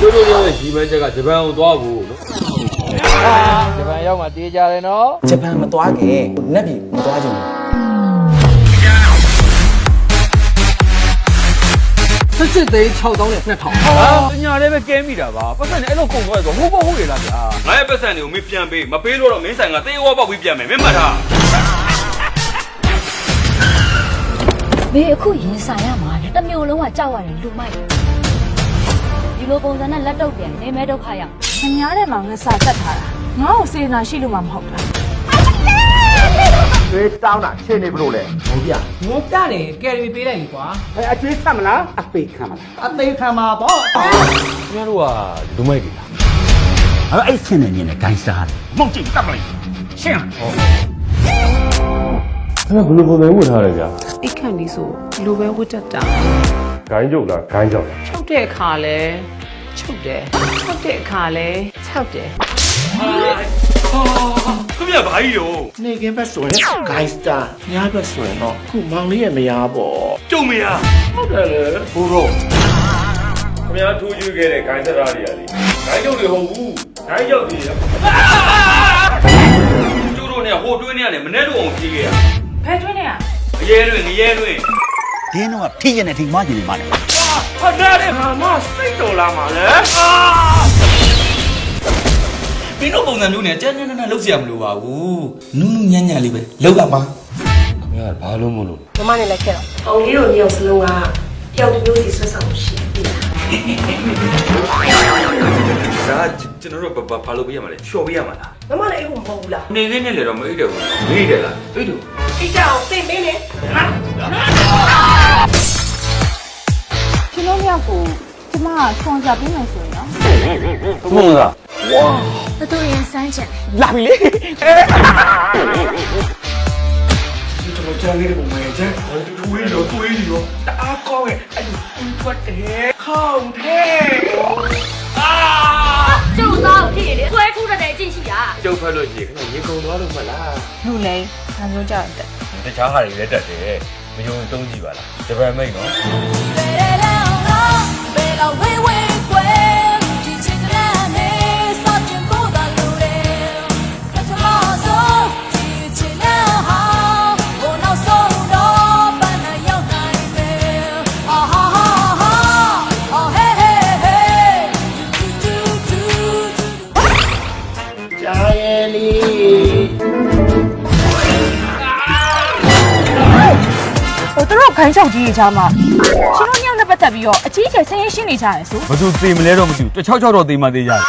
တို့ရဲ့ဒီမန်းချက်ကဂျပန်ကိုသွားဖို့နော်ဂျပန်ရောက်မှတေးကြတယ်နော်ဂျပန်မသွားခင်နက်ပြီမသွားချင်ဘူးစစ်သိန်း6000နဲ့2000ပညာလေးပဲကဲမိတာပါပတ်စံနဲ့အဲ့လိုကုန်သွားဆိုဟိုဘောဟုတ်ရလားဗျာငါရဲ့ပတ်စံတွေကိုမင်းပြန်ပေးမပေးလို့တော့မင်းဆိုင်ကတေးဝါပေါက်ပြီးပြန်မယ်မင်းမှတ်ထားဘေးအခုရင်ဆိုင်ရမှာတမျိုးလုံးကကြောက်ရတယ်လူမိုက်ဒီလိုပုံစံနဲ့လက်တော့ပြန်နေမဲဒုက္ခရောက်မများတဲ့မှာငါစာတက်ထားတာငါ့ကိုစေနာရှိလို့မှမဟုတ်တာကျွေးတောင်းတာရှင်းနေဘလို့လဲဟုတ်ပြငိုပြတယ်ကယ်ရီပေးလိုက်ပြီကွာအကျွေးဆက်မလားအပေခံမလားအသေးခံပါပေါ့ခင်ဗျားတို့ကလူမိုက်တွေလားအဲ့ဆင်းနေမြင်တဲ့ဂိုင်းစတာမှုတ်ကြည့်တတ်မလိုက်ရှင်းဟုတ်အဲ့ဘယ်လိုပုံစံဝတ်ထားလဲဗျာအိတ်ခန့်လေးဆိုဒီလိုပဲဝတ်တတ်တာဂိုင်းကျုပ်လားဂိုင်းကြောက်လားချုပ်တဲ့အခါလဲချုပ်တယ်ချုပ်တဲ့အခါလဲခြောက်တယ်ခင်ဗျာဘာကြီးရောနေကင်းဘက်ဆိုရင်ဂိုင်းစတာညာဘက်ဆိုရင်တော့ခုမောင်လေးရဲ့မယားပေါ့ကျုံမရဟုတ်တယ်လေဘူရောခင်ဗျားထိုးရွေးခဲ့တဲ့ဂိုင်းစတာတွေကလေဂိုင်းကျုပ်တွေဟုတ်ဘူးဂိုင်းကြောက်တွေကျိုးတို့နဲ့ဟိုတွင်းနဲ့ကနေမနေ့တော့အောင်ပြေးခဲ့ရဖဲထွင်းနေရအရဲတွင်ငရဲတွင်ဒင်းတော့ထိရင်နဲ့ထိမကျင်နေပါနဲ့ဟာနားတဲ့ဟာမစိတ်တော်လာမှာလေမင်းတို့ပုံစံမျိုးနဲ့ကြမ်းကြမ်းနဲ့လှုပ်เสียမလို့ပါဘူးနုနုညံ့ညံ့လေးပဲလှုပ်ရမှာခင်ဗျာဘာလို့မလို့မမနဲ့လည်းခဲ့တော့အောင်ကြီးတို့ညောင်စလုံးကတယောက်တစ်မျိုးစီဆွဲဆောင်ရှိပြီဒါကျွန်တော်တို့ဘာလို့ပြရမှာလဲချော်ပြရမှာလားမမလည်းအိတ်ဖို့မဟုတ်ဘူးလားနေခင်းနဲ့လေတော့မအိတ်တယ်ဘူးမေးတယ်လားအိတ်တယ်အိတ်ကြအောင်သိမ့်မင်းလေကျွန်တော်မြောက်ကိုကျမဆွန်စားပေးမယ်ဆိုရင်နော်ဘုံလားဝါဘသူရင်စမ်းချင်လာပြီလေကျွန်တော်ကြားလေးပုံမှန်ကျန်တွေးလို့တအားကောင်းရဲ့အဲ့ဒီထွက်တယ်ခေါင်းထဲကျုပ်သားကိုဖြစ်နေဆွဲခုတည်းကြည့်ရှိတာကျုပ်ဖက်လို့ရှိရင်ခင်ဗျရေကုန်သွားလို့မလားလူလိန်အမျိုးကြောက်တယ်တခြားဟာတွေလည်းတက်တယ်မယုံတုံးကြည့်ပါလားဂျပန်မိတ်နော်သူတို့ခိုင်းချောက်ကြီးချာမှာရှင်တို့ညောင်နဲ့ပတ်သက်ပြီးတော့အကြီးအကျယ်ဆင်းရဲရှင်းနေကြရဆိုဘာသူသေမလဲတော့မသိဘူးတခြားတော့သေမှသေးကြတယ်